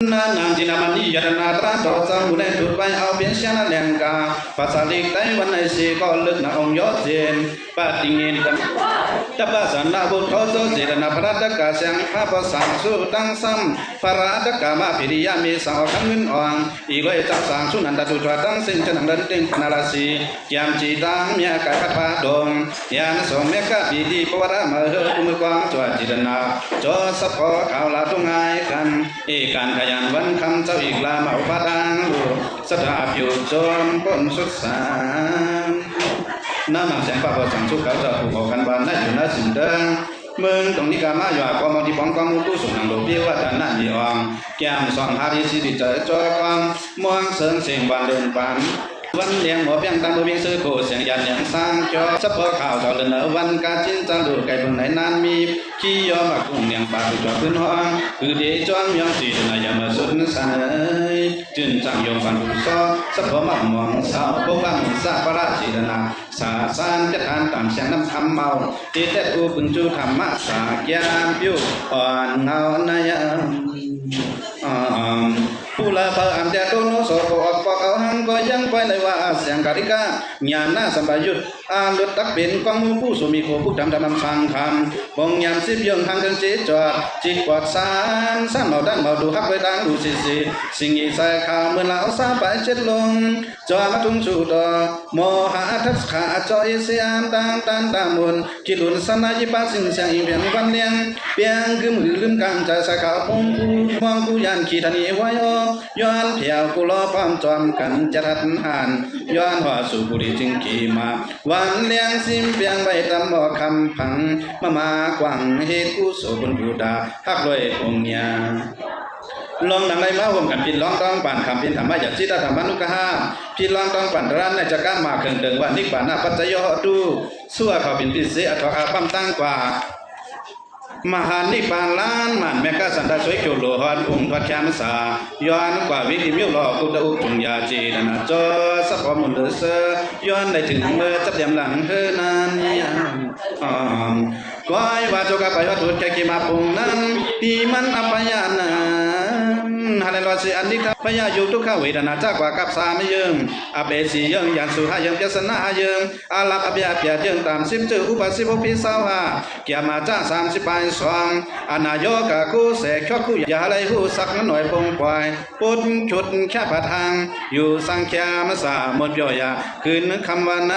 นางจินามันยานาตราต่อสมุนไพรถูกไปเอาเพียงเสียงแรงกาภาษาลิกไต้วันในสีก็ลึกนาองยอดเจนปาติเงินกันตับภาษานาบุตรเขาโซเจรนาพระตกาเสียงพระภาษาสุตั้งซ้ำพระตกามาพิริยามีสาวทั้งเงินอ่างอีกเลยจักสางสุนันตตุจวัดตั้งสิ่งจะนังเดินเต็งนาราศียามจีตังเมียกายพัดพาดงยามสมเมฆปีดีปวารามเฮอุมกวางจวดจิตนาจอสะพอข่าวลาตุงไงกันเอการขยันวันคำเจ้าอีกลามาอุปดังลูสถาผิวจมปนสุดสานน้ำมันแสงปะปะสังสุขเขาจะผูกกันบ้านนั่นอยู่นั่นสิ่งเดิมเมืองตรงนี้ก็มาอยู่ก็มองที่ป้องกันมุกุสุนังโลภิวัฒนาดีอ่องแก้มสองหาริสิริเจอจอกองมองเสริงเสียงบานเดินปานวันเลี้ยงหมอเพียงตั้งตัวเพียงซื้อโคเสียงยันยังสร้างจอเฉพาะข่าวเจ้าเดินวันกาจินจังดูไก่เบิ่งไหนนานมีขี้ยอมากุ้งเลี้ยงปลาจอพื้นห้องคือเดจอมยองสีนายมาสุดสันจึงจังยงฟันผู้ซ้อเฉพาะมั่งมองสาวพวกบ้านสาปราชีนาสาสานจะทานตามเสียงน้ำคำเมาตีเต็ดอูปึงจูธรรมะสากยามพิวอ่อนเงานายผู้ละพระอันเดียโตโนโสโกอปเอาหังก็ยังไปเลยว่าเสียงการิกาญาณนาสัมปยุตอาลุตักเป็นกองมือผู้สุมีโคผู้ทำธรรมสังคำบงยามสิบยงทางเดินเจจอดจิตกวาดสารสั้นเมาดันเมาดูฮักไปดังดูสิสิ่งอีใส่ข่าวเมื่อเหล่าสาไปเช็ดลงจอมาทุ่งสู่ดอโมหะทัศขาจอยเสียมตังตันตามุนกิลุนสนายิปัสสินเสียงอีเพียงวันเลี้ยงเปียงคือมือลืมกางใจใส่ข่าวพงผู้มองผู้ยันขีทันีไว้ย้อนเพียวกุลอพร้อมจอมกันจะทัดหันย้อนหัวสู่บุรีจึงขี่มาวันเลี้ยงซิมเพียงใบตำบ่อคำพังมากว่างเหตุกุศลบุญบูดาฮักลอยองค์ญาลองดังไรมาห่วงกันพินร้องต้องปั่นคำพินธรรมะอยากจิตธรรมนุกะฮาพินร้องต้องปั่นร้านในจักรมาเครื่องเดิงวันนิกป่านาปัจจโยดูสั่วเขาเป็นพิเศษอัตอาปั้มตั้งกว่ามหานิพานล้านมันแมกะสันตาสวยโจโลหอนองค์ทวดแคมสาย้อนกว่าวิธีมิวหลอกอุตอุจุงยาจีนาจอสัพพมุนเดเซย้อนได้ถึงเมื่อจับยำหลังเฮนานยังก้อยว่าโจกะไปว่าทุดแกกิมาปุงนั้นปีมันอัปยานันฮาเลลอสิอันนี้ครับพยายุทุกขเวทนาจากว่ากับสามเยิงอเปสีเยิงยันสุหาเยิงเจสนาเยิงอาลับอเปียเปียเยิงตามสิบเจออุปสิบพิสาวาเกียมาจ้า30ไปสองอนายกะคู่เสกคู่อย่าไรหูสักหน่อยปงปล่อยปุดชุดแค่ประทางอยู่สังเขียมสามมดย่อยคืนคำวัน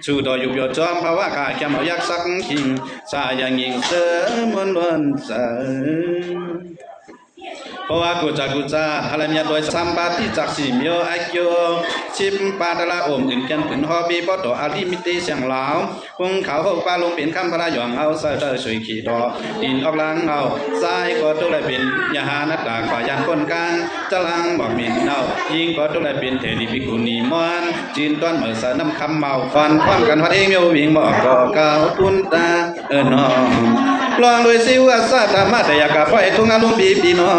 สู่ดอยุบยอดจอมภาวะกาแค่มายักสักขิงสายังยิงเสือมันวันเสือเพราะว่ากุจาฮาลามีโดยสัมปาติจักสิมิโอไอโยชิมปาตลาอมอื่นกันผืนฮอบีปอตอาลิมิติเสียงลาวพงเขาปลาลงเป็นคำพระหยองเอาเสดสวยขี่ดอกดินออกลังเอาทรายก็ตุเลยเป็นยาหานัดตากว่ายันคนกลางจะลังบอกมินเอายิงก็ตุเลยเป็นเทนิปิกุนีมอนจีนต้นเหมือเสน้ำคำเมาฟันความกันวัดเองโยวิ่งบอกก็เก่าปุนตาน้องลองโดยซิวาซาตามาแต่อยากกับไฟทุ่งอารมณ์ปีนอ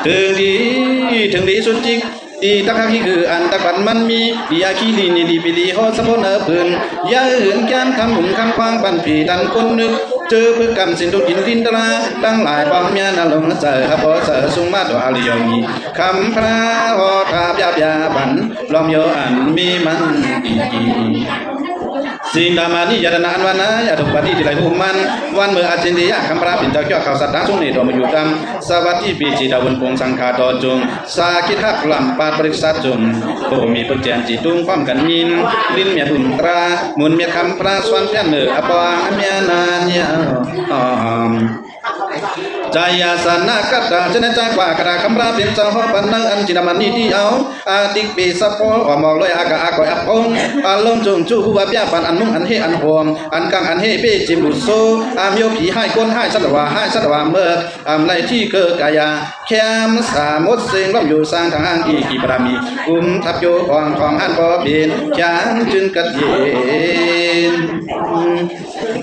ถึงดีสุดจริงอีตะคาคีคืออันตะกันมันมีดีอาคีลีนี่ดีปีลีฮอสะพนพื้นยาหืนแก้มคำหุ่นคำควางปันผีดันคนนึกเจอเพื่อกำสินทุกินดินตลาตั้งหลายปองเมียนลงเจอพอเจอสุมาตัวอาลิยมีคำพระหอทาบยาบันลอมโยอันมีมันอีสินดามานิยานาอันวานะยาทุกปฏิทิไรหุมันวันเมื่ออาจินดียาคำปราปินจากยอดข่าวสัตว์ทั้งสองในตัวมาอยู่ดำสวัสดีปีจีดาวุนปงสังคาดอจงสาคิทักลำปาบริษัทจงโตมีปัจจัยจีตุงความกันมินลิ้นเมียบุญตรามุนเมียคำพระสวรรค์เพียงเนืออปางเมียนานยาใจยาสนากัดดาชนะใจกว่ากระดาคำราเป็นเจ้าหอปันนังอันจินามันนี่ที่เอาอาติกปีสัพพอมองลอยอากาอากอยอัพงอารมณ์จงจูหัวเปียปันอันมุ่งอันเฮอันหวมอันกังอันเฮเปจิมบุโซอามโยผีให้ก้นให้สัตวาเมื่ออามไรที่เกิดกายาแคมสามดเสียงล้อมอยู่สร้างทางอ้างอีปรามีทับโยกองทองหันปอเบียนจานจึงกัดเย็น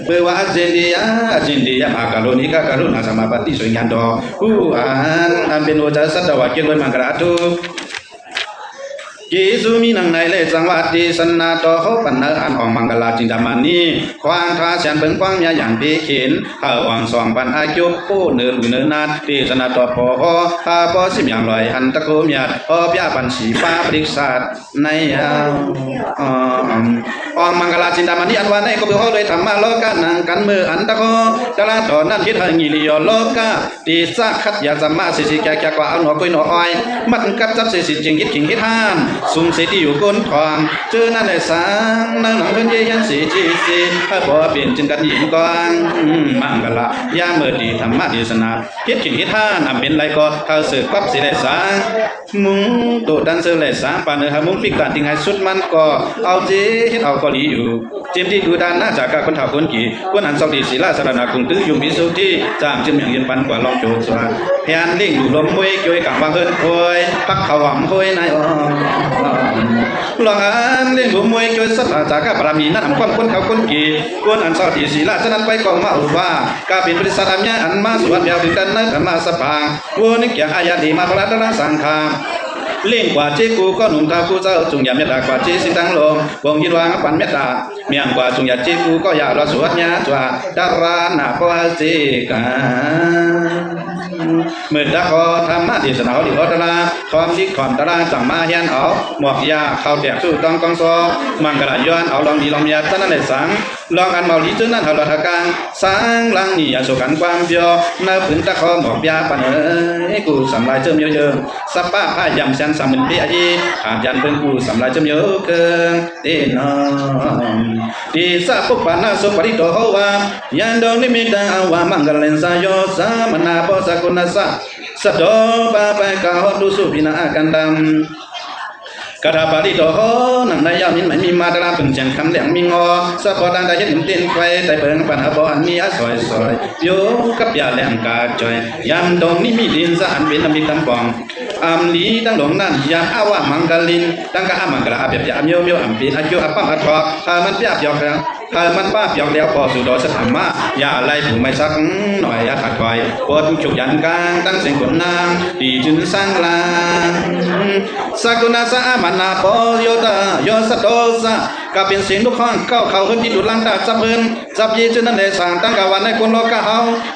เพื่อว่าจินดียมากาโลนิกากาลุนาสมาปฏิสวยงามดอกอันเป็นโอจาสัตวะเกี่ยวกับมังกรตุ กิสุมีนังในเลสังวัติสนาโตเขาปันเนอันอองมังกลาจินดามานีควางทาเสียนเปิงควางยาอย่างปีเข็นเฮาวังสองปันอายุผู้เนินเนินนาตีสนาโตพอฮาปอสิมอย่างลอยหันตะโกมยาอพยาปันสีฟ้าปริกษาในอองมังกลาจินดามานีอันวันในก็เป็นเขาเลยธรรมะโลกานังกันมืออันตะโกดาราตอนนั้นคิดให้งิริยโลกาตีสักขัดยาสัมมาสิสิแก่กว่าเอาหนอกุยหนออ้อยมัดกับจับสิสิจริงคิดขิงคิดห้านสุงเสที่อยู่ก้นทองเจอนั่นแหละสางนั่งหลังเพิ่นเยี่ยนสีจีสีให้พอเปลี่ยนจึงกันหญิงกองมังกละยามเมื่อดีธรรมะเทศนาคิดขิงคิดห้านเป็นไรก็เขาสืบกับสิได้สางมุงโดดดันเสือเลยสางปานเนื้อมุงปิการติงให้สุดมันก็เอาจีคิดเอาก็หลีอยู่เจมที่ดูด้านหน้าจากการคนเฒ่าคนกี่คนอันสองดีศิลาสารนาคงตื้อยุงพิสุทธิจางจึงอย่างเย็นปันกว่าลองโจกสวาพยานเล่งอยู่ลมมวยเกยกังวางเฮิรนคอยพักเขาหวังคอยนายลองอันเล่งอยู่มวยเกยสัตว์จากการปรามีนั่นความคนเขาคนกี่คนอันสองดีศิลาฉะนั้นไปกองมาอุบากาเป็นบริษัทอันนี้อันมาสวดเดียวถึงกันนั้นธรรมะสปางวนนึกอย่างอายาดีมาพระดาสังขารเล่งกว่าเจ้กูก็หนุ่มท้ากูเจ้าจุงยามเมตตากว่าเจ้สิตั้งลมวงยินวางปันเมตตาเมียงกว่าจุงยาเจ้กูก็อยากเราสวดญาจว่าดาราหน้าพอเจกันเมื่อตะคอธรรมะเทศนาหลีอตระความดิความตระจังมาเฮียนเอาหมวกยาเข้าแตกสู้ต้องกองซอมังกรย้อนเอาลองดีลองยาตั้งนั่นเลยสังลองอันเมาลีจนนั้นเอาละทกางสังลังนี่อย่าโศกันความเบียวน้าพื้นตะคอหมอกยาปันกูสำลายเจิมเยอะๆสป้าผ้ายำเส้นสามเป็นปีอายีขาดยันเป็นกูสำลายเจิมเยอะเกินเต้นดีสะปุปปานาสุปริโตโหวายันดงนิมิตเอาว่ามังกรเลนสายโยสามนาโพสกุณสะสัตโตปะไปกาหดุสุพินากันดังกระทาปาริโตโหนังนายามินไม่มีมาตราเป็นเชียงคำแหลงมีงอสะพอดังได้เห็นเต้นไฟแต่เปิงปัญหาบ่อันมีอาสอยโยกับยาแหลงกาจอยยามดงนี้มีดินสะอันเป็นมีตำปองอามลีตั้งหลงนั่นยามอาวะมังกรลินตั้งกะอามังกรอาเปียบยามเมียวอัมปีอายุอปั้มอัทอกมันเปียบยอกแล้วมันป้าเปียกแล้วพอสู่ดอสถามมาอย่าไล่ผู้ไม่สักหน่อยขัดคอยปวดฉุกยันกลางตั้งเสียงขนนางดีจุนสร้างลางสักุณาสะอามันนาปโยตาโยสโตสะก็เป็นเสียงลูกข้องเข้าขึ้นที่ดุลังตาจับเงินจับยีจนนั่นเลยสั่งตั้งกะวันในคนโลกะเอ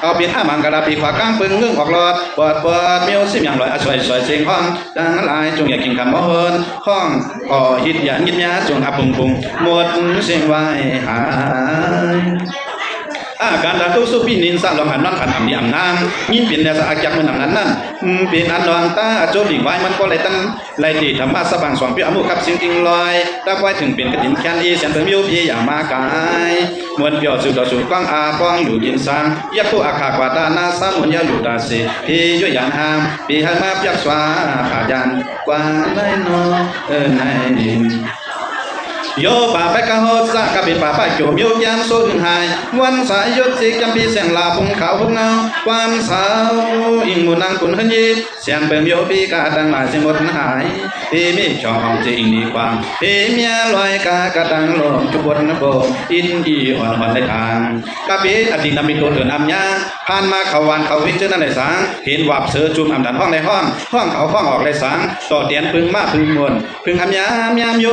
าเป็นอามังกรปีขวากลางปึงเงื่องออกหลอดปวดเมียวสิมอย่างลอยสวยเสียงห้องดังหลายจงอยากกินคำมโหนห้องหิดหยันยิบยาจงอับปุงหมดเสียงไว้หาการดันทุสุปินินสะลองหันนอนขันอันดีอันนางยิ่งเปลี่ยนแนวสะอาดจากมันหนังนั้นเปลี่ยนอันนองตาโจลิงไว้มันก็เลยตั้งไล่ตีธรรมะสะบังสองพี่อมุกับสิ่งจริงลอยตั้งไว้ถึงเป็นกระดิ่งแคนอีเสียงเติมโยพี่อย่ามากายมวลเปียวสู่ต่อสู่กล้องอาป้องอยู่ยินสังยักษ์ผู้อาขากว่าตาหน้าสามุนยาอยู่ตาสีพี่ย่อยยันหามปีให้มาเปียกสวาผายันกว่าได้นอในดินโยป่าไปกะโหดสะกะเป็นป่าไปโจมโยยามสูญหายวันสายยศสิจำปีเสียงลาพุงขาวพุงเงาความสาวอิงมุนังคุณหันยีเสียงเปิ่มโยปีกาดังหลายเสียงหมดหายพี่มีช่องจริงดีความพี่เมียลอยกากระดังลมจุบนโบอินดีอ่อนในทางกะปีอดีตนำมีตัวเถื่อนอำยาผ่านมาเขาวันเขาวิจนั่นในสังเห็นวับเสือจุ่มอำดันห้องในห้องเขาห้องออกในสังต่อเตียนพึ่งมาพึ่งมวลพึ่งอำยามโย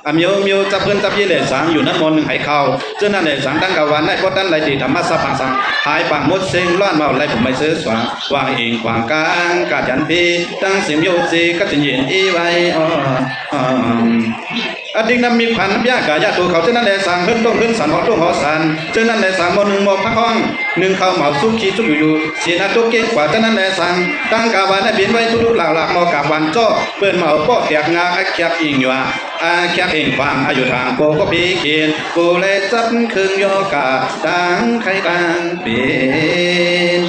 อำโยจับเพื่อนจับยี่เหล่สังอยู่นั้นมนหนึ่งให้เขาเจ้านั่นเหล่สังตั้งกวันได้พอตั้นไหลตีธรรมะสัพพังสังหายปังมดเซ็งล้อนเมาไหลผมไม่ซื้อสว่างวางเองขวางกลางกาดยันพีตั้งเสียมโยซีก็จะเย็นอีไว้อดีตนั้นมีพันยากายาตัวเขาเจ้านั่นแหละสังขึ้นต้องขึ้นสันหอตุ้งหอสันเจ้านั่นแหละสังมนหนึ่งหมอกพักห้องหนึ่งเขาเหมาสุขีจุกอยู่เสียนาตุกเก่งกว่าเจ้านั่นแหละสังตั้งกาวันได้เปลี่ยนไว้ทุกหลักหมอกาวันจ้อเปิดเหมาป้อแตกงาแคบอิงอยู่แคบเองฟังอายุทางโกก็ปีเขียนกูเลยจับคืนโยกาดังใครดังเป็น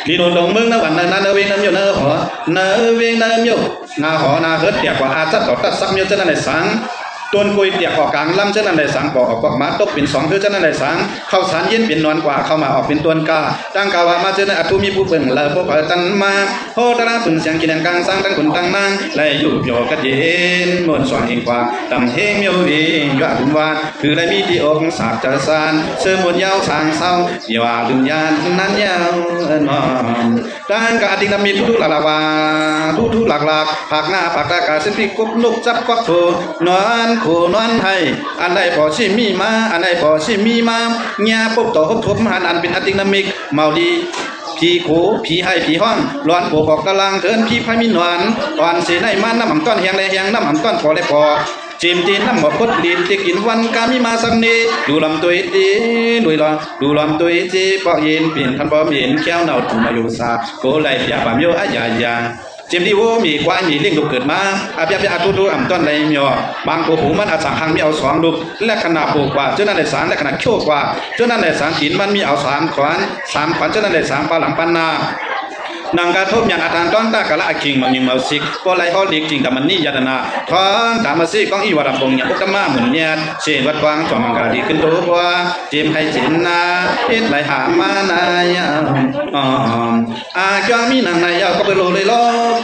ดีโดนลงมึงนะวันนั้นเนวินน้ำโยเนอหัวเนวินน้ำโยนาหอนาเฮิดเดียกว่าอาจัดต่อตัดซักโยจะนั่นแหละสัง ต้นกุยเตียกออกกลางลำเจ้านั่นได้สังปอกออกปอกมาตกเป็น2คือเจ้านั่นได้สังเข้าสารเย็นเป็นนวลกว่าเข้ามาออกเป็นต้นกาตั้งกาวามาเจ้านั่นอตุมีผู้เปิ่งเลอพวกเปิดตันมาโหตระปึงเสียงกินกลางสร้างตั้งคนตั้งนางไล่อยู่โยกระเย็นมนต์สว่างเองกว่าตำเฮงเมียวเองยอดบุญวานคือได้มีที่อกสาบเจริญสานเสื่อมวลยาวสางเศร้าอย่าลืมยานนั้นยาวมอนตั้งกาตินามีทุกหลักว่าทุกหลักผักหน้าผักตากาสิพิกบนุกจับกวักโถนอนขู่นอนให้อันใดพอชิมีมาอันใดพอชิมีมาเงียปบต่อทบหันอันเป็นอตินามิกเมาดีผีโขผีให้ผีห้องร้อนโผกกะลังเถินผีพามินวนอ่อนเสนายมันน้ำหำก้อนแหงแลแหงน้ำหำก้อนพอและพอจิมตีนน้ำหมดพดดินที่กินวันกามีมาสักนี้ดูลำตัวดีดูลำตัวดีปอกเย็นเปลี่ยนคันปอมเย็นแก้วเนาถุงมาอยู่ซาโกไหลยาบามโยอะยาจิมที่วัวมีควายมีเลี้ยงลูกเกิดมาอาเปียอาตุอ่ำต้นไรเมียวบางกูหูมันอาจสั่งหังมีเอา2ลูกและขนาดปลูกกว่าเจ้านั่นได้3และขนาดโชกกว่าเจ้านั่นได้3กินมันมีเอา3ขวานเจ้านั่นได้3ปลาหลังปันนานังกระทบอย่างอาจารย์ต้นตากะละกิงมันยิงมาสิกพอไล่ฮอลิกจริงแต่มันนี่ยาดนาท้องตามมาสิก้องอีวารับบงอย่างอุตมะเหมือนเนี่ยเชนวัดกวางจอมังกรดีขึ้นตัวว่าเจมให้เจนนาเอ็ดไหลหามานายอาจอมีนางนายก็ไปโลเลยโล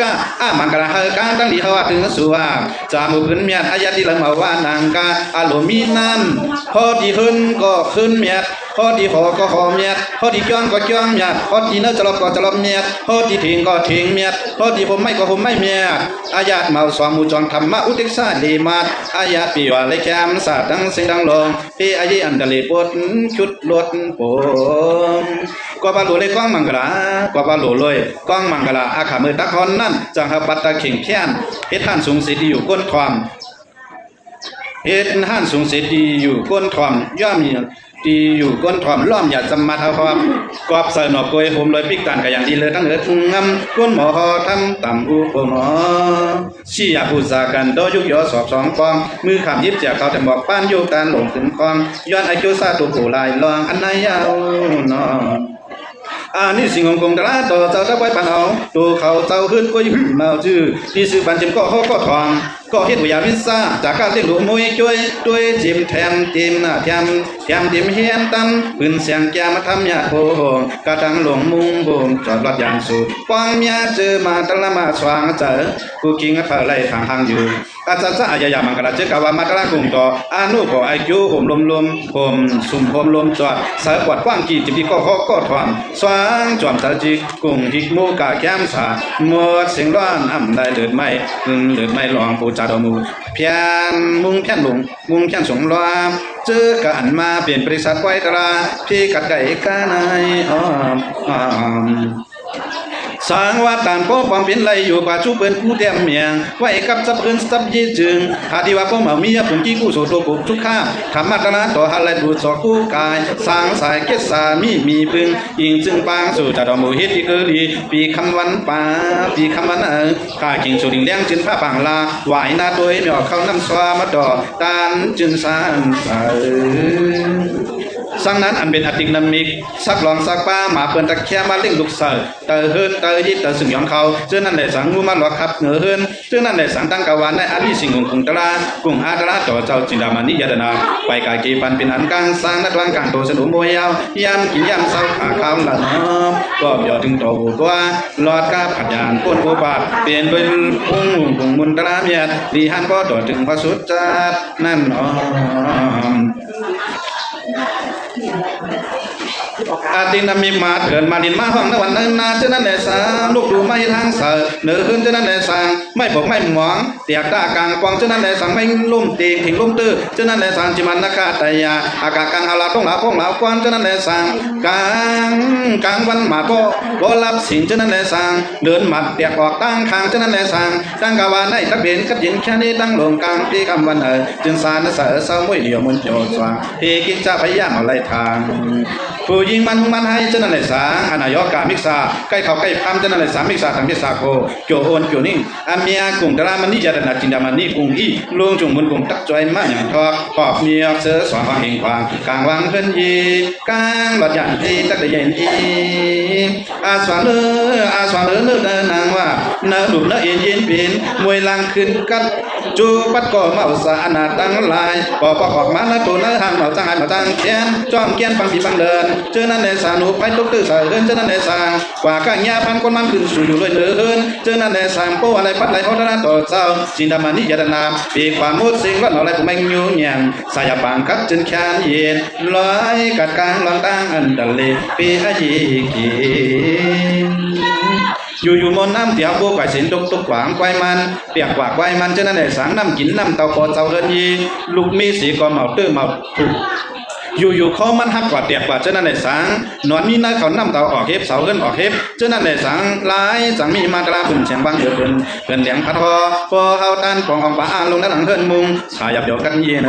กะมังกรเฮการตั้งดีเขาถึงสัวจามุขึ้นเมียดอายาที่หลังมาว่านางกาอารมมีนั่นพอดีขึ้นก็ขึ้นเมียดพอดีหอก็หอเมียดพอดีจ้องก็จ้องเมียดพอดีเนื้อจะลบก็จะลบเมียดพอดีทิ้งก็ทิ้งเมียดพอดีผมไม่ก็ผมไม่เมียดอายาตมาสวามูจองธรรมะอุติสาดีมาดอายาตปีว่าเลยแคมสาดังเสียงดังลงพี่อายีอันเดลีปวดชุดลวดโป่งกว่าบาลูเลยก้องมังกรากว่าบาลูเลยก้องมังกราอาขามือตะคอนนั่นจังหปัตตะเข่งแค้นเฮ็ดท่านสูงสิดีอยู่ก้นทอมเฮ็ดท่านสูงสิดีอยู่ก้นทอมย่อมดีอยู่ก้นถ่อมล้อมอย่าจำมาเท่าความกอบใส่หนอกกวยผมเลยปิกตันกันอย่างดีเลยทั้งเอิดงำก้นหมอทำต่ำอุปหมอชี้อยากพูดสากันโดยุกยอสอบ2ปองมือขำยิบเจียเขาแต่บอกป้านโยการหลงถึงคลองย้อนไอคิวซาตุปูลายลองอันไหนยาวนอนนี่สิ่งของกงตลาต่อเจ้าตะไว้ปันเอาตัวเขาเจ้าขึ้นก็ยิ่งเมาจื้อที่ซื้อปันจิมก็เขาก็ทองก็เฮ็ดวิยาวิซ่าจากการเลี้ยงลูกมวยช่วยด้วยจิมแถมจิมแถมจิมเฮียนตั้มปืนเสียงแกมาทำยาโพกระตังหลวงมุงบ่มจอดรถอย่างสุดกวางเมียเจอมาตะละมาสว่างเจอกูกิงก็ไล่ทางอยู่อาจารย์ซะอายามังกรเจกาวามาตะละกุงต่ออานุก็ไอคิวผมลมผมสุ่มผมลมจอดสายกวดกว้างกี่จิมที่ก็ทอนสว่างจอมตะจิกุงหิกมูกะแก้มสาหมดเสียงร้อนอ่ำได้เลือดไม่หลองปูจาดมูเพียนมุงแค่นหลงมุงแค่นสงลาเจอกันมาเปลี่ยนบริษัทไว้ตราที่กัดไก่กันายสางว่าตานพ่อความเป็นไรอยู่กว่าชูเปิ้นผู้เดียมเมียงไว้กับซับเอินซับยีจึงหาที่ว่าพ่อเหมามียปุ่งกี้กู้โสโตกุทุกข้าธรรมะตนะต่อหาไรดูสอกู้กายสางสายเกศสามีพึงยิงจึงปางสู่จัดมูเฮ็ดที่เกลีปีคำวันป่าปีคำวันข้ากิ่งสู่ดิ่งเลี้ยงจึงผ้าปังลาไหวหน้าตัวเหมียวเข้าน้ำสวามาดอตานจึงสานใสสังนั้นอันเป็นอตินามิกสักหลองสักป้าหมาเปิ้นตะแคมาเล่งลูกเสือเตอเฮินเตอยิเตอสึงยองเขาเจ้านั่นแหละสังงูมาหลอกขับเหนือเฮินเจ้านั่นแหละสังตั้งกวานในอันนี้สิ่งของกุงตระกุงอาตระต่อเจ้าจินดามานิยาดนาไปกากีปันเป็นอันกลางสร้างนักลางกลางโตสนุมวยยาวยามกินยามเศร้าขาข้าวละน้อมก็ย่อถึงต่อหัวตัวหลอดกาผัดยานก้นโอบาทเปลี่ยนเป็นพุ่งกุงมุนตระเมียดดีหันก็ต่อถึงพระสุดจัดนั่นอ๋ออาตินามีมาเถินมาดินมาห้องในวันนั้นนาเจ้านั่นแหละสางลูกดูไม่ทางเสือเนื้อขึ้นเจ้านั่นแหละสางไม่บอกไม่หมองเตียกตากลางกวางเจ้านั่นแหละสางไม่ลุ่มตีถึงลุ่มตื้อเจ้านั่นแหละสางจิมันนักขาตายาอากาศกลางอาลาต้องหลาพงหลากวางเจ้านั่นแหละสางกลางวันมาก็รับสิ่งเจ้านั่นแหละสางเดินหมัดเตียกออกตั้งคางเจ้านั่นแหละสางตั้งกาวานให้ตะเบนกับยินแค่นี้ตั้งลงกลางปีคำวันจึงสารเสือเศร้ามวยเดียวมันโจดสว่างเฮกิจจะพยายามเอาไล่ทางผู้ยิงมันให้เจ้านั่นแหละสางอนายกามิกษาใกล้เขาใกล้พามเจ้านั่นแหละสางมิกษาทางมิกษาโคโจโอนโจนิ่งอาเมียกุงตรามันนี่จะดันจินดามันนี่กุงอีลุงจงมุนกุงตักจอยมาอย่างทอกปอบเมียเสือสว่างวางเองควางกลางวางเพิ่นยีกลางหลอดยันทีตักได้ยันอีอาสวางเนื้อนางว่าเนื้อดุเนื้อเย็นเปลี่ยนมวยลังขึ้นกัด จูปัดก่อเมาสานาตั้งลายก่อปอกออกมาแล้วตัวนั้นทางเมาจังหันเมาจังเขียนจอมเกียนฟังผีฟังเดินเจอนั้นในสานุไปตุกตื้อสายเดินเจอนั้นในสางกว่าข้างยาพันคนมันขึ้นสู่อยู่เลยเดินเจอนั้นในสางโป้อะไรปัดไหลเขาด้านต่อเจ้าจินดามานิยาดนาปีความมุดสิงว่าเราอะไรผมไม่ยุ่งยังสายบางคัดจนแขนเย็นลอยกัดกลางลองตั้งอันดัลเลปีอายีกีอยู่มนน้ำเตียวบัวไก่สินตุกขวางไก่มันเปียกกว่าไก่มันเจ้านั่นแหละสางน้ำกินน้ำเตาคอเจ้าเฮินยีลูกมีสีกอเมาตื้อเมาถูกอยู่เขามันหักกว่าเตียกกว่าเจ้านั่นแหละสางนอนมีน้าเขาน้ำเตาออกเฮ็บเสาเฮินออกเฮ็บเจ้านั่นแหละสางลายจังมีมากระปุ่นเสียงบางเดือดเป็นเหลียงพัดคอพอเฮาตันปองออกปลาลงด้านหลังเฮินมุงสายับเดียวกันเย็น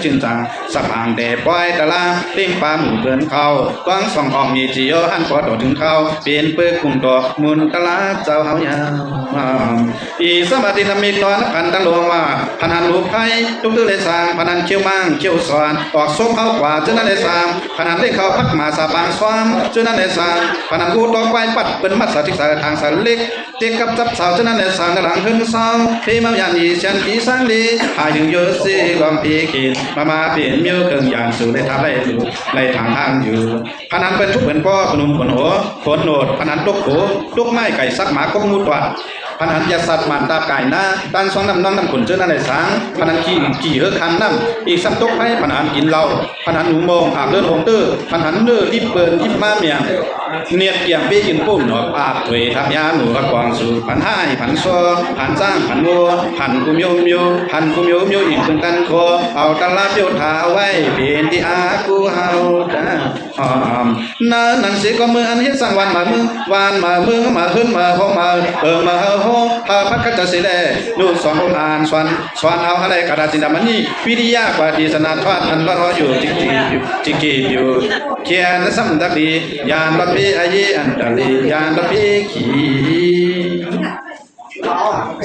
จึงจังสับหางเดปล่อยตะลาติ้งปลาหมูเกินเขากวางส่องออกมีจีโอหันปอดถึงเขาเปลี่ยนเปื้อกุ้งตัวมุนตะลาเจ้าเฮายาวอีสมาธินามินอนพันตั้งหลวงว่าพันหันลูกไผ่ทุกตื้อเลยสางพันหันเขี้ยวมั่งเขี้ยวสอนออกส้มเข้ากว่าเจ้านั่นเลยสางพันหันได้เข้าพักมาสาบางซ้อมเจ้านั่นเลยสางพันหันกูตอกไว้ปัดเป็นมัดสาธิสาทางสาเล็กเด็กกับจับสาวเจ้านั่นเลยสางกระหลังขึ้นเศร้าเทมายันยีเชียนผีสังลีหายถึงเยอะสิกองพีกินมาเปลี่ยนมิวเครื่องยานสู่ในทางได้ดูในทางอยู่พันหันเป็นทุกเป็นพ่อขนมขนหัวขนโหนดพันหันตุกหูตุกไม้ไก่ซักหมากบงูตัวพันหันยาสัตว์มันตาไก่หน้าตันสองน้ำขุนเจ้านั่นเลยสางพันหันขี่เฮือคันน้ำอีกสัมตุกให้พันหันกินเหล้าพันหันหนูโมงอาบเลือดหงตื้อพันหันเลือดรีบเปินรีบมาเมียเนียดเกี่ยงเบี้ยกินปุ่นหนอกอาบถวยทับยาหนูกระกองสู่พันห้าพันซ้อพันจ้างพันวัวพันกุมโยพันกุมโยอีกตึงกันคอเอาตะลาเปียวถาไว้เป็นที่อากูเฮาตานั่นสิก็มืออันเฮ็ดสั่งวันมามือมาขึ้นมาพอมามาโฮพาพักกัจสิแลดูสอนอ่านสอนเอาอะไรกระดาษจินดามันนี่วิทยากว่าดีสนาทอดอันรออยู่จิกอยู่เขียนสัมดักดียานรถพี่อายีอันดาลียานรถพี่ขี่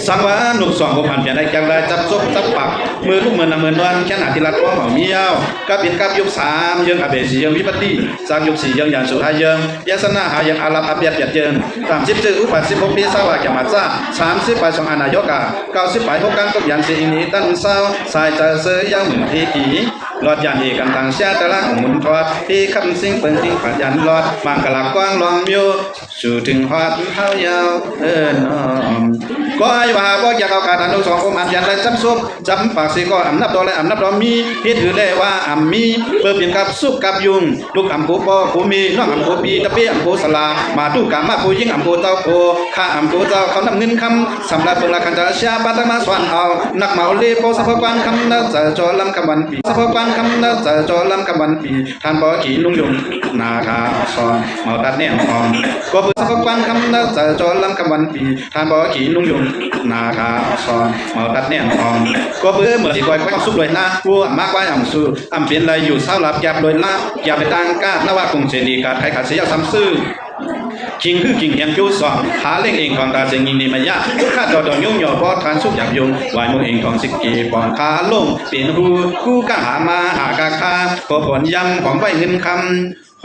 สังวานุกสองผมผ่านเปลี่ยนได้จังได้จับซบจับปักมือลูกมือนำมือนวลแค่หนาที่รัดว่าเหมาเมียวกับเป็นกับยุค3ยังอเบสียังวิปัตติ3ยุค4ยังยานสุทายยังยาสนาหายังอาลับอาเปียดเยิน30จืออุปัสิบปีสาวาแกมาจ้า30ไปสองอนายกา90ไปพบกันตกยันสีนี้ตั้งเศร้าสายจะเสยยังเหมือนทีกีหลอดยันเอกันต่างเสียตะละของมุนทอดที่คำสิ่งเปิงทิ้งปัญญาหลอดบางกะลักกว้างลองมิวสู่ถึงฮอดเท้ายาวน้อมก็ไอ้ว่าบ่อยากเอาการอนุสองผมอันยันและจำซุบจำปากสิก็อำนับตัวและอำนับตัวมีเฮ็ดถือเลยว่าอำมีเปิดเปลี่ยนกับสุกกับยุงลูกอำโกบ่กูมีน้องอำโกปีตะเปียอำโกสลามาตู้กามาผู้ยิ่งอำโกเต้าโกข้าอำโกเจ้าเขานำเงินคำสำหรับเบิ่งละคันจะเสียปาตมาสวนเอานักเมาเลโปสะพกวางคำน่าจะจอลำคำวันปีสะพกวางคำน่าจะจอลำคำวันปีท่านบ่ขี่ลุงยงนาคาซอนเมาตัดแนวอ่อนก็เปิดสะพกวางคำน่าจะจอลำคำวันปีท่านบ่ขี่ลุงยงนาคาซอนเมาตัดแนวอ่อนก็เบื่อเหมือนที่ก้อยความสุขเลยนะวัวมากกว่าอ่ำสู้อ่ำเปลี่ยนอะไรอยู่เศร้าหลับหยาบโดยละอย่าไปตั้งกาดนว่าคงเจดีการใครขาดเสียซ้ำซื่อคิงคือคิงยังจู้สอนหาเล่งเองของตาเสียงยินดีมายะข้าต่อยุ่งหยอพอทานสุกหยาบยงวายมือเองของสิกีปองคาลงเปลี่ยนหูกู้กะหามาหากาคาพอผลยำของไว้เงินคำ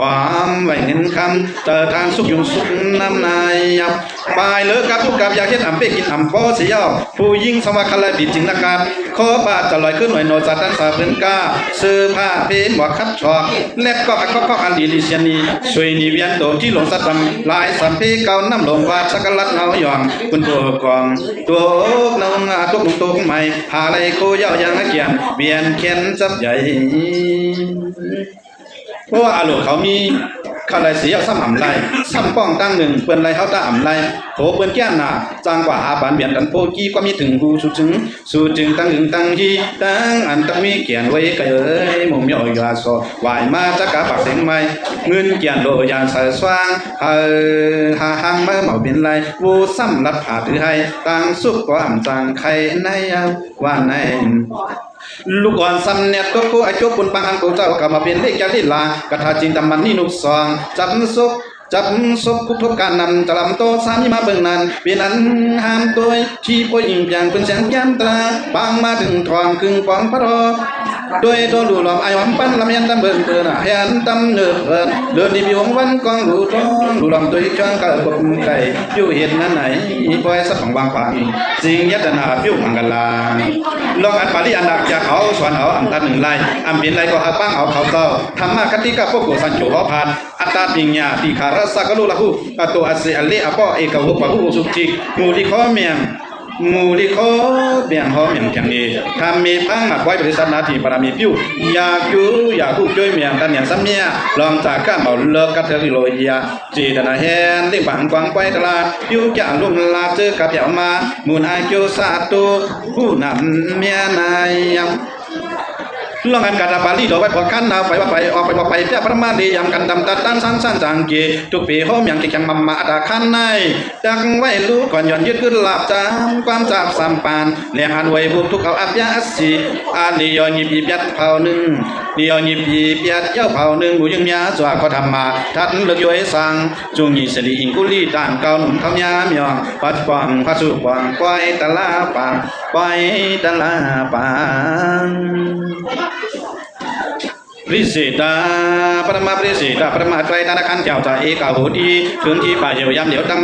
ความไว้เงินคำเจอทางสุกยุงสุกน้ำนายยับปลายเลิกกับทุกกับอยากเห็นอ่ำเป็กินอ่ำพอเสียผู้ยิ่งสมัครอะไรบิดจริงนะครับขอบาดจะลอยขึ้นหน่วยโนจัดตั้งสาเพื่อนก้าซื้อผ้าเพนหมวกคัดชอกเล็ดก็ก็อันดีลิเชียนีช่วยนิเวียนโตที่หลงสัตว์ลายสัมเพเก่าน้ำลงวาดสักลัดเงาหย่องคุณตัวกองตัวน้องตุกตุกใหม่หาอะไรโคเย้ายังเกียนเบียนเขียนจับใหญ่เพราะว่าอาหลวงเขามีข้าไรเสียซ้ำอ่ำไรซ้ำป้องตั้งหนึ่งเปิ้นไรเขาตาอ่ำไรโถเปิ้นแก้มหนาจางกว่าอาบานเบียนกันโพกี้ก็มีถึงกูสู่จึงตั้งหนึ่งตั้งที่ตั้งอันตั้งมีเกียนไว้ก็เอ้ยมุมย่อยาโซวายมาจักกะปากเสียงไม่เงินเกียนโดยางใส่สว่างหาหังมาเหมาเป็นไรวูซ้ำรับผ่าถือให้ตั้งสุกก็อ่ำจางใครในว่าในลูกอ่อนซ้ำเนี่ยก็คู่ไอ้โจ๊กปุ่นปังอังกูเจ้ากลับมาเป็นเลขจากลีลากระทาจริงตำมันนี่นุกซองจับศพคุกทบการนำจะลำโตสามีมาเบิ่งนั้นเปลี่ยนอันห้ามตัวที่ป่วยยิ่งอย่างเป็นแสงแก้มตาบางมาถึงทองครึ่งปองพระรอ ด้วยตัวหลู่หลอมไอหวังปั้นลำยันตำเบิร์นเตือนแฮนตำเนือเบิร์นเดินดีบิวงวันกองหลู่ท้องหลู่หลอมตัวช่างกระกบไก่อยู่เห็นนั้นไหนปล่อยสักของบางฝังสิ่งยัตนาพิวมังกลาลองอันปาริอันดักจากเขาสวนเอาอันตัดหนึ่งไล่อันเป็นไรก็เอาปั้งเอาเขาเต้าธรรมะคติกับพวกกุสันโจหอพันอัตตาปิญญาติคารสักลุละหูอัตโตอัสเสอเลอปอเอกหุปะหูสุจิมูลิข้อเมียงมูลิโคเบียงหอมอย่างแข็งนี้ทำมีพังหมักไว้บริษัทนาทีปรามีพิวอยากอยู่อยากคู่ช่วยเมียงกันอย่างซ้ำเนี่ยลองจากข้ามเอาเลิกกัตเตอริโลยาจีตนาแฮนเรียกบังกวางไปตลาดพิวจะลุ่มลาเจอกับเหยามามูนไอโจซาตูผู้นำเมียนายยังลองกันกาตาบาลีดอกไว้พอขั้นเอาไปว่าไปออกไปว่าไปเพื่อประมาณดียำกันดำตัดตั้งสั้นสั้นจางเกทุกปีห้อมอย่างที่จังมาดาขั้นในดังไว้รู้ก่อนย้อนยึดขึ้นหลับจำความจับสัมปานเลี้ยงหันไว้บุกทุกเอาอับยาสีอาลียอยิบยิบยัดเผาหนึ่งลียอยิบยิบยัดเย้าเผาหนึ่งหมูยังยาสว่าก็ทำมาทัดเลือกย้อยสังจุงยีสลีอิงกุลีต่างเก่าหนุ่มเขายามยองปัดปองพัสุปองปล่อยตะลาปางปล่อยตะลาปางริสิตาปรมาปริสิตาปรมาไตรตาขันเจ้าจ่าเอกาโหดีถึงที่ป่าเหี่ยวยำเหลียวตั้ง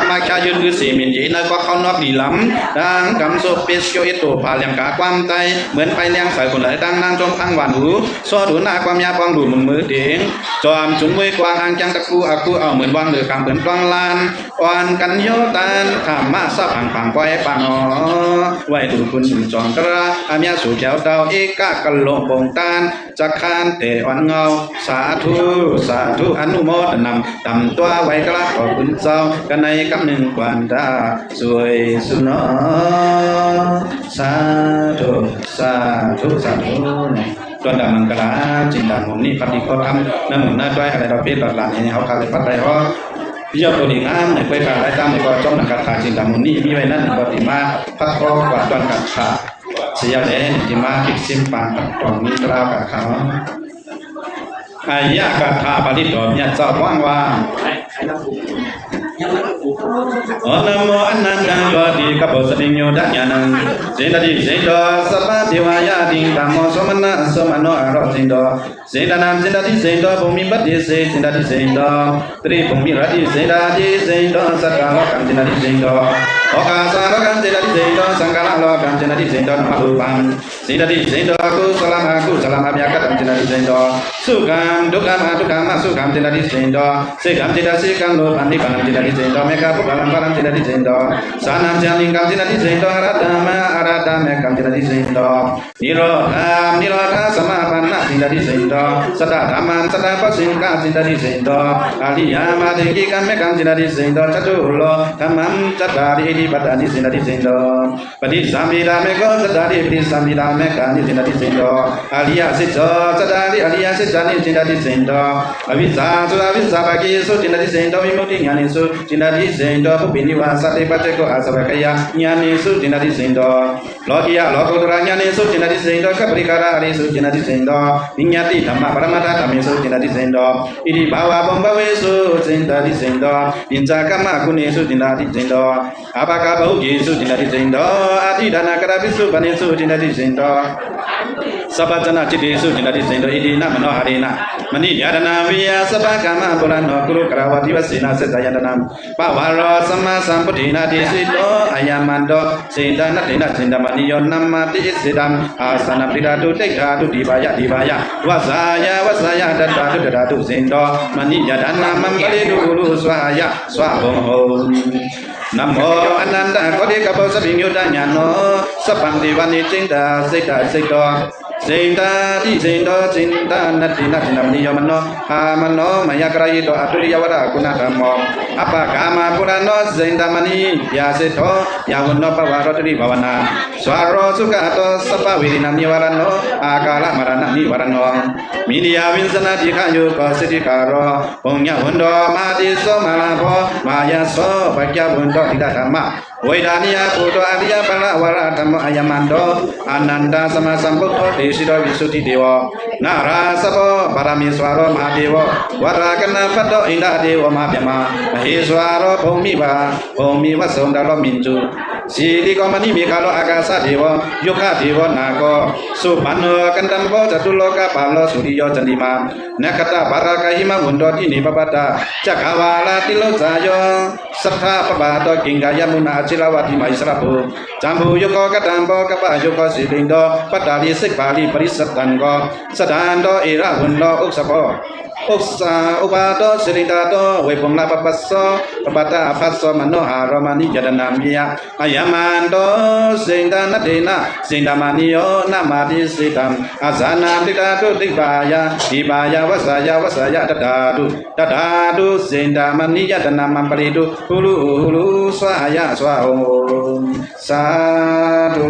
มาชายืนคือสีมินยีแล้วก็เข้านอกดีล้ำดังกำโซเปสโยเอโตพาเลียงกาความใจเหมือนไปเลี้ยงสายคนไหลตั้งนางจมพังหวานหูซอดูหน้าความยาปองดูมือมือเด้งจอมจุนมวยกวางอ่างจังตะกูอากูเอาเหมือนวางเหลือกำเหมือนกวางลานอ่อนกันโยตันขามมาซับผังผังปล่อยปังอ๋อไว้ดูคุณจองตระอามีสู่แถวดาวเอกะกันลงปงตานจักคานเตวันเงาสาธุสาธุอนุโมทนำตำตัวไว้กระขอบคุณเจ้ากันในกำหนึ่งกวนดาสวยสุนอสาธุสาธุสาธุตัวดำมังกรจินดามุนีปฏิโคธรรมนั่นหนุนน่าด้วยอะไรเราเพียรหลักๆนี่เขาคาเลยปัดไปเพราะยอดตัวดีงามในไปการได้ตามในก็จ้องหนังกระถาจินดามุนีมีไว้นั่นปฏิมาพระก็กวาดจนกระถาเสียแล้วที่มาปิดซิมปานตรงนี้กล่าวกับเขาอายะกะถาปฏิโตเนี่ยเจ้าว่างว่าอ๋อนโมอนันตังโยติกัปปสติโยดะญาณังเสดติเสดสัพพะเทวายาติธัมโมสมณะสมโนอรสินโตเสดนันเสดติเสดภูมิปัตติเสดติเสดตรีภูมิรติเสดติเสดสักกะโลกังเสดติเสดโอกาสาโลกังเสดติเสดสังฆะโลกังเสดติเสดนะมะรูปังเสดติเสดกุศลมะกุศลมะภยกังเสดติเสดสุขังทุกขมะทุกขมะสุขังเสดติเสดเสกังเสดสิกังโลปันนิปังเสดติเสดเมฆะปุกังปังเสดติเสดสานังจันติกังเสดติเสดอารัตมะอารัตเมฆังเสดติเสดนิโรธาสมาปันนะเสดติเสดสัตตธรรมันสัตตปัสสิกาเสดติเสดอริยมาเทกิกัมเมฆังเสดติเสดจัตุโลธรรมังจัตตาริอิปัตตานิเสดติเสดปฏิสัมภิดาเมฆจัตตาริปฏิสัมภิดาเมฆานิเสดติเสดอริยสิจโตจัตตาริอริยสิจานิเสดติเสดอวิสสาสุอวิสสาภกิสุเสดติเสดวิมุตติญาณิสุเสดติเสดปุปินิวาสติปัจเจโกอาสวะกยาญาณิสุเสดติเสดโลกิยะโลกุตระญาณิสุเสดติเสดกัปริการาริสุเสดติเสดวิญญาติธรรมะปรมัตถธรรมิสุเสดติเสดอิริภาวะบัมภเวสุเสดติเสดอินจากัมมะกุณิสุเสดติเสดอาภากะภุกิสุเสดติเสดอาทิดานากระภิสุปนิสุเสดติเสดสัพพะจนะจิตติสุเสดติเสดอิตินะมโนหะเรนะมณีญาณนาวิยาสัพพะกามะปุรณโนกุรุกราวติวสีนาเสตยันตนัมปะวารสัมมาสัมพุทธินาทิสิโตอายัมมันโตเสดานะเตนะจินดามณิโยนัมมาติสิดัมอาสนะปิดาตุเตกาตุดิบายะวัสายะดัตตาตุดาตุสินโตมณีญาณนามัมปะเลตุรุสวายะสวะโหนะโมอนันตะโคติกัปปสปิญโยตญาโนสัพพังเทวานิจินตาเสตโตเสตาติเสตจินตานัตตินัตตินามนิโยมโนหามโนมายากรายโตอตุริยวรากุณธรรมโมอปะกามาปุราโนเสตามณียาเสโตยาวุนโนปวารตริภาวนาสวารโรสุขะโตสัพพะวิริณนิวารโนอากาลมรณะนิวารโนมินิยาวินสนาติขะโยกสิติการโรปุญญวุนโดมาติโสมาลาโภมายาโสปัจจวุนโดอิดาธรรมะเวดานิยาปุตโตอริยปัลละวรธรรมอายัมมันโตอนันตสัมมาสัมพุทโธเตสิโตวิสุทธิเทวนาราสโพปารมิสวารมหาเทววรากนาปัตโตอินทาเทวมหาเปมามเหสวารภูมิวะสงดารมินจุ สีลิกมณีมีคาโลอากาศเทวโยคะเทวนาโกสุปันโนกันตัมโกจตุโลกปาโลสุริโยจันติมานักตาบารากาหิมาวุนโดทินิปปตาจักขาวาลาติโลจายสัทธาปบาตกิงกายมุนาจิรวติมาอิสระภูจัมภูโยโกกตัมโกกปะโยโกสิลิงโดปัตตาลิสิกบาลีปริสัตตันโกสถานโดเอระหุนโดอุสโภอุสาอุปาโตสิริตาโตเวปุงลาปปัสโสปปตาภัสโสมโนหารมานิยดนามิยะอายามันโตสิงดานเตนะสิงดามานิโยนามาติสิตัมอาสานาติตาตุติบายาทิบายาวสายาตถาตุสิงดามานิยดนามัมปริตุหุลุสวายาสวาโอสาธุ